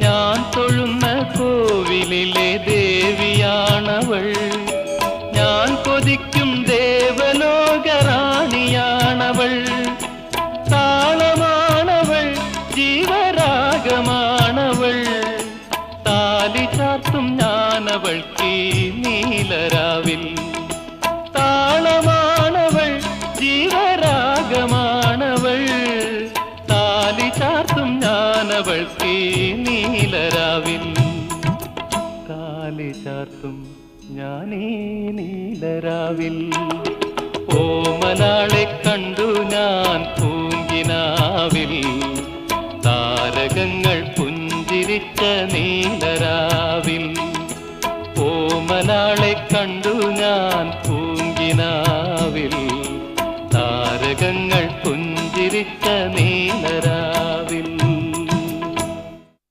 ഞാൻ തൊഴുന്ന കോവിലിലെ ദേവിയാണവൾ, ഞാൻ കൊതിക്കും ദേവലോകറാണിയാണവൾ. താളമാണവൾ, ജീവരാഗമാണവൾ, താലി ചാർത്തും ഞാനവൾക്ക് നീലരാവിൽ. താളമാണവൾ, ജീവരാഗമാണവൾ, താലി ചാർത്തും ഞാനവൾക്ക് നീലരാവിൽ. താലി ചാർത്തും ഞാനീ നീലരാവിൽ. ഓമനാളെ കണ്ടു ഞാൻ പൂങ്കിനാവിൽ, താരകങ്ങൾ പുഞ്ചിരിച്ച നീലരാവിൽ. ഓമനാളെ കണ്ടു ഞാൻ പൂങ്കിനാവിൽ.